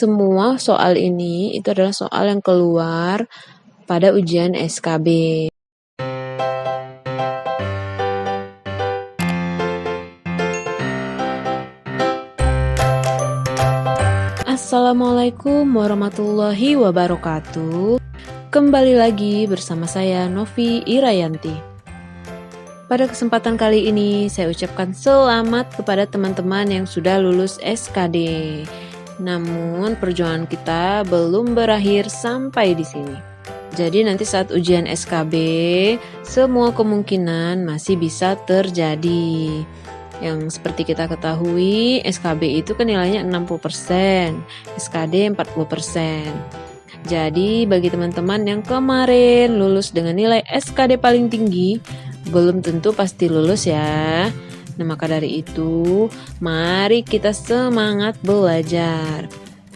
Semua soal ini itu adalah soal yang keluar pada ujian SKB. Assalamualaikum warahmatullahi wabarakatuh. Kembali lagi bersama saya Novi Irayanti. Pada kesempatan kali ini saya ucapkan selamat kepada teman-teman yang sudah lulus SKD. Namun perjuangan kita belum berakhir sampai di sini. Jadi nanti saat ujian SKB, semua kemungkinan masih bisa terjadi. Yang seperti kita ketahui, SKB itu kan nilainya 60%, SKD 40%. Jadi bagi teman-teman yang kemarin lulus dengan nilai SKD paling tinggi, belum tentu pasti lulus ya. Nah maka dari itu, mari kita semangat belajar.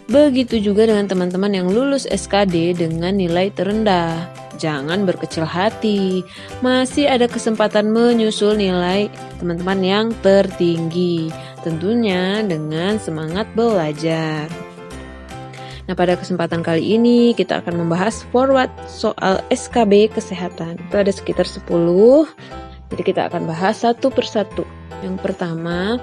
Begitu juga dengan teman-teman yang lulus SKD dengan nilai terendah. Jangan berkecil hati, masih ada kesempatan menyusul nilai teman-teman yang tertinggi. Tentunya dengan semangat belajar. Nah pada kesempatan kali ini kita akan membahas forward soal SKB kesehatan. Itu ada sekitar 10, jadi kita akan bahas satu persatu. Yang pertama,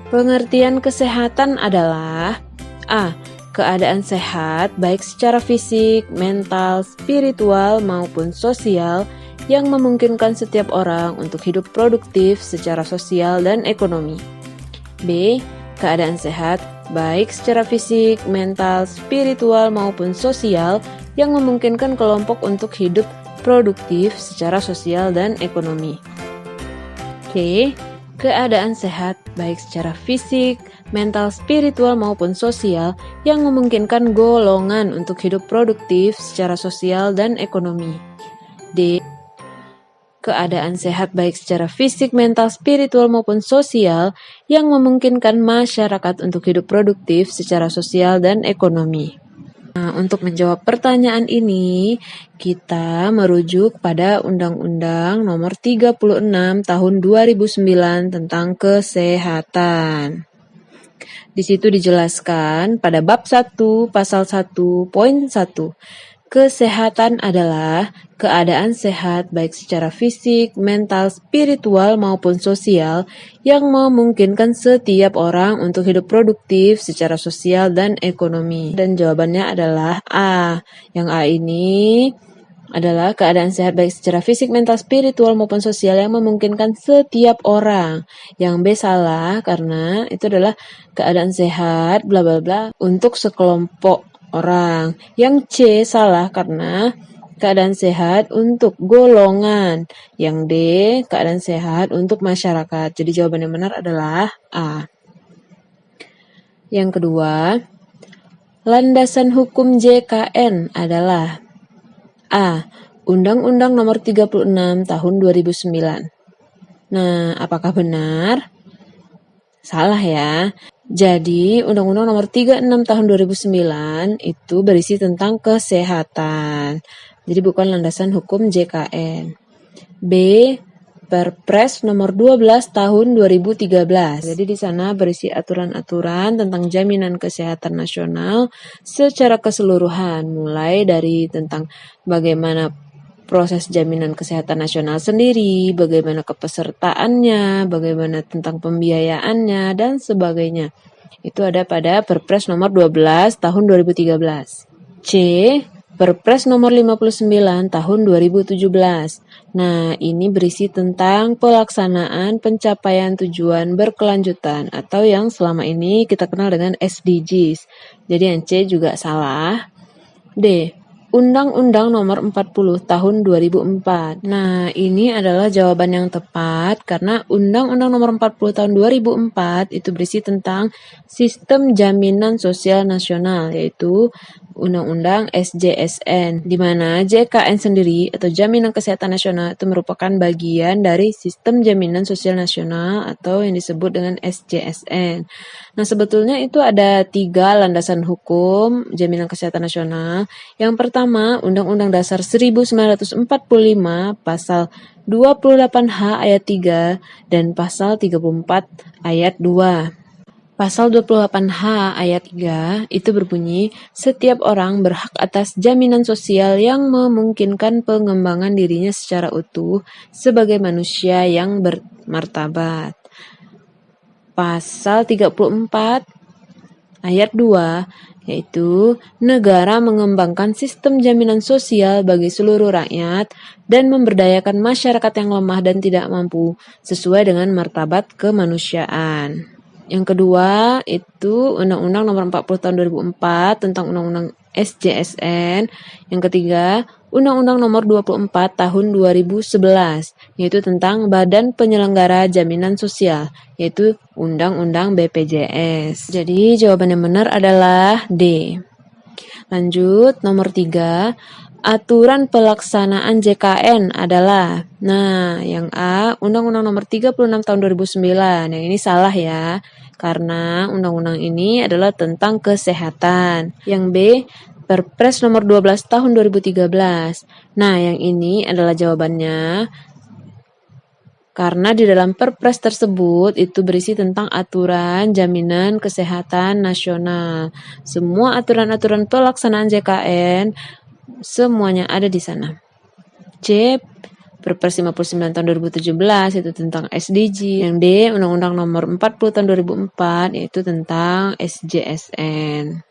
pengertian kesehatan adalah A. Keadaan sehat baik secara fisik, mental, spiritual maupun sosial yang memungkinkan setiap orang untuk hidup produktif secara sosial dan ekonomi. B. Keadaan sehat baik secara fisik, mental, spiritual maupun sosial yang memungkinkan kelompok untuk hidup produktif secara sosial dan ekonomi. C. Keadaan sehat baik secara fisik, mental, spiritual maupun sosial yang memungkinkan golongan untuk hidup produktif secara sosial dan ekonomi. D. Keadaan sehat baik secara fisik, mental, spiritual maupun sosial yang memungkinkan masyarakat untuk hidup produktif secara sosial dan ekonomi. Nah, untuk menjawab pertanyaan ini, kita merujuk pada Undang-Undang Nomor 36 Tahun 2009 tentang Kesehatan. Di situ dijelaskan pada bab 1 pasal 1 poin 1. Kesehatan adalah keadaan sehat baik secara fisik, mental, spiritual maupun sosial yang memungkinkan setiap orang untuk hidup produktif secara sosial dan ekonomi. Dan jawabannya adalah A. Yang A ini adalah keadaan sehat baik secara fisik, mental, spiritual maupun sosial yang memungkinkan setiap orang. Yang B salah karena itu adalah keadaan sehat bla bla bla untuk sekelompok orang. Yang C salah karena keadaan sehat untuk golongan. Yang D keadaan sehat untuk masyarakat. Jadi jawaban yang benar adalah A. Yang kedua, landasan hukum JKN adalah A. Undang-Undang Nomor 36 Tahun 2009. Nah, apakah benar? Salah ya. Jadi, Undang-Undang Nomor 36 Tahun 2009 itu berisi tentang kesehatan. Jadi bukan landasan hukum JKN. B. Perpres Nomor 12 Tahun 2013. Jadi di sana berisi aturan-aturan tentang jaminan kesehatan nasional secara keseluruhan, mulai dari tentang bagaimana proses jaminan kesehatan nasional sendiri, bagaimana kepesertaannya, bagaimana tentang pembiayaannya, dan sebagainya. Itu ada pada Perpres Nomor 12 Tahun 2013. C. Perpres Nomor 59 Tahun 2017. Nah, ini berisi tentang pelaksanaan pencapaian tujuan berkelanjutan atau yang selama ini kita kenal dengan SDGs. Jadi yang C juga salah. D. Undang-Undang Nomor 40 Tahun 2004. Nah, ini adalah jawaban yang tepat karena Undang-Undang Nomor 40 Tahun 2004 itu berisi tentang Sistem Jaminan Sosial Nasional, yaitu Undang-Undang SJSN, di mana JKN sendiri atau Jaminan Kesehatan Nasional itu merupakan bagian dari Sistem Jaminan Sosial Nasional atau yang disebut dengan SJSN. Nah, sebetulnya itu ada 3 landasan hukum Jaminan Kesehatan Nasional. Yang pertama, Undang-Undang Dasar 1945 Pasal 28H ayat 3 dan Pasal 34 ayat 2. Pasal 28H ayat 3 itu berbunyi, setiap orang berhak atas jaminan sosial yang memungkinkan pengembangan dirinya secara utuh sebagai manusia yang bermartabat. Pasal 34 ayat 2 yaitu negara mengembangkan sistem jaminan sosial bagi seluruh rakyat dan memberdayakan masyarakat yang lemah dan tidak mampu sesuai dengan martabat kemanusiaan. Yang kedua itu Undang-Undang Nomor 40 Tahun 2004 tentang Undang-Undang SJSN. Yang ketiga, Undang-Undang Nomor 24 Tahun 2011, yaitu tentang Badan Penyelenggara Jaminan Sosial, yaitu Undang-Undang BPJS. Jadi jawaban yang benar adalah D. Lanjut, nomor 3. Aturan pelaksanaan JKN adalah, yang A, Undang-Undang Nomor 36 Tahun 2009. Yang ini salah ya, karena undang-undang ini adalah tentang kesehatan. Yang B, Perpres Nomor 12 Tahun 2013. Yang ini adalah jawabannya, karena di dalam Perpres tersebut itu berisi tentang aturan jaminan kesehatan nasional. Semua aturan-aturan pelaksanaan JKN semuanya ada di sana. C, Perpres 59 tahun 2017 itu tentang SDG. Yang D, Undang-Undang Nomor 40 tahun 2004 yaitu tentang SJSN.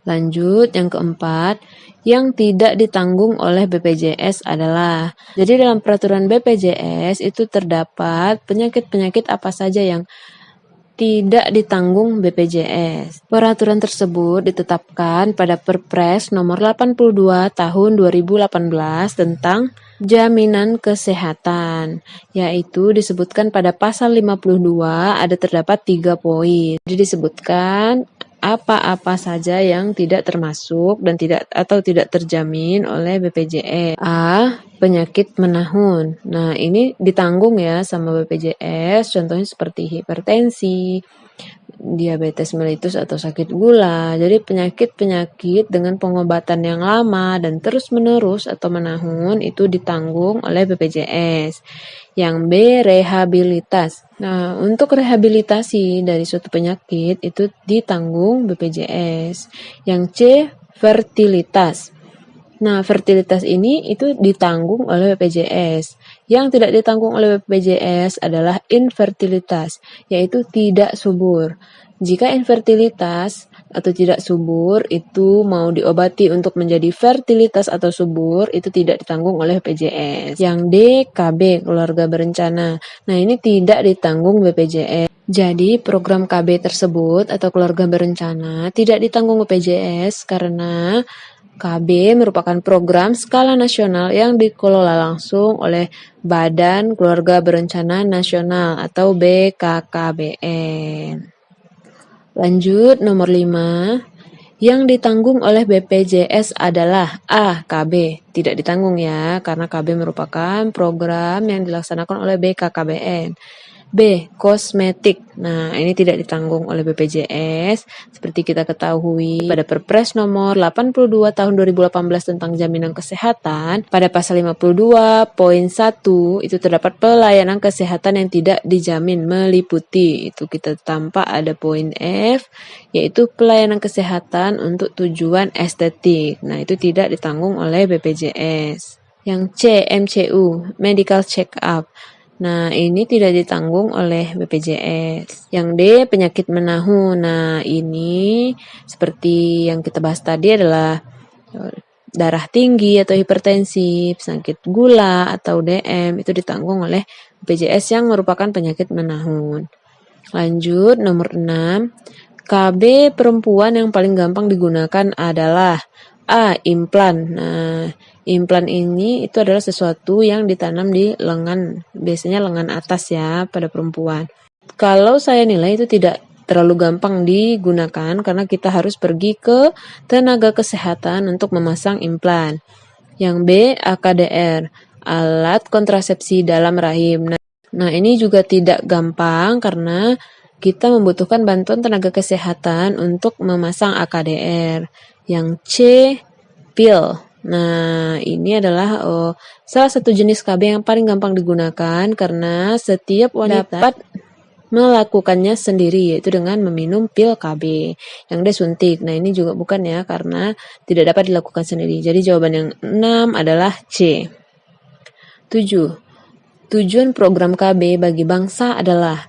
Lanjut, yang keempat, yang tidak ditanggung oleh BPJS adalah, jadi dalam peraturan BPJS itu terdapat penyakit-penyakit apa saja yang tidak ditanggung BPJS. Peraturan tersebut ditetapkan pada Perpres Nomor 82 Tahun 2018 tentang jaminan kesehatan, yaitu disebutkan pada pasal 52 ada terdapat 3 poin. Jadi disebutkan apa-apa saja yang tidak termasuk dan tidak terjamin oleh BPJS. A, penyakit menahun. Ini ditanggung ya sama BPJS, contohnya seperti hipertensi, diabetes mellitus atau sakit gula. Jadi penyakit-penyakit dengan pengobatan yang lama dan terus-menerus atau menahun itu ditanggung oleh BPJS. Yang B, rehabilitas. Untuk rehabilitasi dari suatu penyakit itu ditanggung BPJS. Yang C, fertilitas. Fertilitas ini itu ditanggung oleh BPJS. Yang tidak ditanggung oleh BPJS adalah infertilitas, yaitu tidak subur. Jika infertilitas atau tidak subur itu mau diobati untuk menjadi fertilitas atau subur, itu tidak ditanggung oleh BPJS. Yang D, KB, keluarga berencana. Ini tidak ditanggung BPJS. Jadi program KB tersebut atau keluarga berencana tidak ditanggung BPJS karena KB merupakan program skala nasional yang dikelola langsung oleh Badan Keluarga Berencana Nasional atau BKKBN. Lanjut, nomor 5. Yang ditanggung oleh BPJS adalah A, KB. Tidak ditanggung ya, karena KB merupakan program yang dilaksanakan oleh BKKBN. B, kosmetik. Ini tidak ditanggung oleh BPJS. Seperti kita ketahui pada Perpres Nomor 82 Tahun 2018 tentang jaminan kesehatan, pada pasal 52 poin 1 itu terdapat pelayanan kesehatan yang tidak dijamin meliputi. Itu kita tampak ada poin F, yaitu pelayanan kesehatan untuk tujuan estetik. Itu tidak ditanggung oleh BPJS. Yang C, MCU, medical check up. Ini tidak ditanggung oleh BPJS. Yang D, penyakit menahun. Ini seperti yang kita bahas tadi adalah darah tinggi atau hipertensi, sakit gula atau DM, itu ditanggung oleh BPJS yang merupakan penyakit menahun. Lanjut, nomor 6. KB perempuan yang paling gampang digunakan adalah A, implan. Implan ini itu adalah sesuatu yang ditanam di lengan, biasanya lengan atas ya pada perempuan. Kalau saya nilai itu tidak terlalu gampang digunakan karena kita harus pergi ke tenaga kesehatan untuk memasang implan. Yang B, AKDR, alat kontrasepsi dalam rahim. Ini juga tidak gampang karena kita membutuhkan bantuan tenaga kesehatan untuk memasang AKDR. Yang C, pil. Ini adalah salah satu jenis KB yang paling gampang digunakan karena setiap wanita dapat melakukannya sendiri, yaitu dengan meminum pil KB. Yang D suntik. Nah, ini juga bukan ya, karena tidak dapat dilakukan sendiri. Jadi jawaban yang 6 adalah C. 7. Tujuan program KB bagi bangsa adalah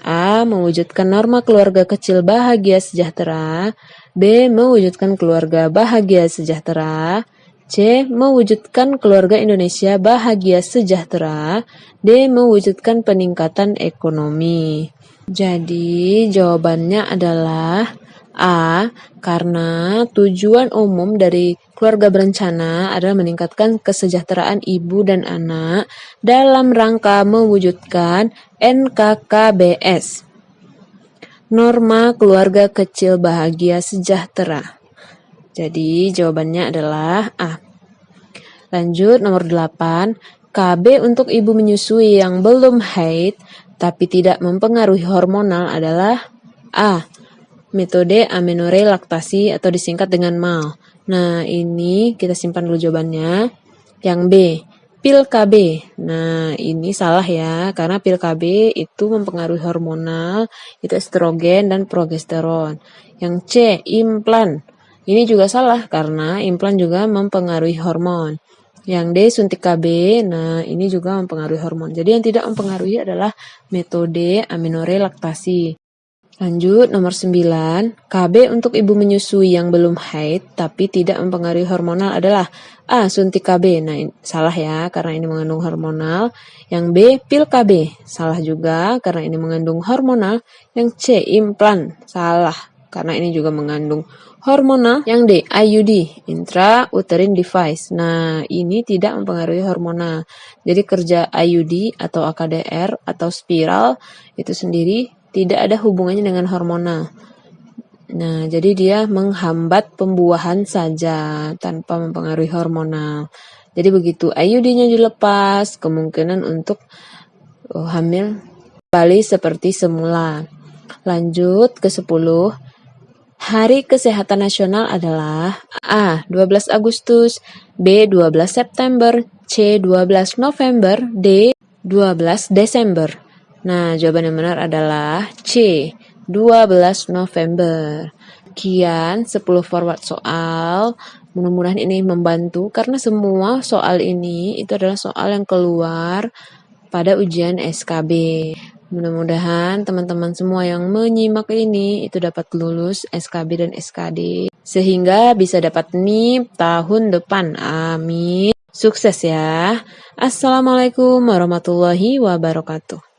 A. Mewujudkan norma keluarga kecil bahagia sejahtera. B. Mewujudkan keluarga bahagia sejahtera. C. Mewujudkan keluarga Indonesia bahagia sejahtera. D. Mewujudkan peningkatan ekonomi. Jadi jawabannya adalah A, karena tujuan umum dari keluarga berencana adalah meningkatkan kesejahteraan ibu dan anak dalam rangka mewujudkan NKKBS. Norma keluarga kecil bahagia sejahtera. Jadi jawabannya adalah A. Lanjut nomor 8. KB untuk ibu menyusui yang belum haid tapi tidak mempengaruhi hormonal adalah A. Metode amenorrhea laktasi atau disingkat dengan MAL. Nah, ini kita simpan dulu jawabannya. Yang B, pil KB. Nah, ini salah ya, karena pil KB itu mempengaruhi hormonal, itu estrogen dan progesteron. Yang C, implan. Ini juga salah, karena implan juga mempengaruhi hormon. Yang D, suntik KB. Nah, ini juga mempengaruhi hormon. Jadi yang tidak mempengaruhi adalah metode amenorrhea laktasi. Lanjut, nomor 9. KB untuk ibu menyusui yang belum haid tapi tidak mempengaruhi hormonal adalah A. Suntik KB. Nah, salah ya, karena ini mengandung hormonal. Yang B. Pil KB. Salah juga, karena ini mengandung hormonal. Yang C. Implan. Salah, karena ini juga mengandung hormonal. Yang D. IUD. Intrauterine device. Nah, ini tidak mempengaruhi hormonal. Jadi kerja IUD atau AKDR atau spiral itu sendiri tidak ada hubungannya dengan hormonal. Nah, jadi dia menghambat pembuahan saja tanpa mempengaruhi hormonal. Jadi begitu IUD-nya dilepas, kemungkinan untuk hamil kembali seperti semula. Lanjut ke 10. Hari Kesehatan Nasional adalah A. 12 Agustus, B. 12 September, C. 12 November, D. 12 Desember. Nah, jawaban yang benar adalah C, 12 November. Sekian 10 forward soal. Mudah-mudahan ini membantu karena semua soal ini itu adalah soal yang keluar pada ujian SKB. Mudah-mudahan teman-teman semua yang menyimak ini itu dapat lulus SKB dan SKD sehingga bisa dapat NIP tahun depan. Amin. Sukses ya. Assalamualaikum warahmatullahi wabarakatuh.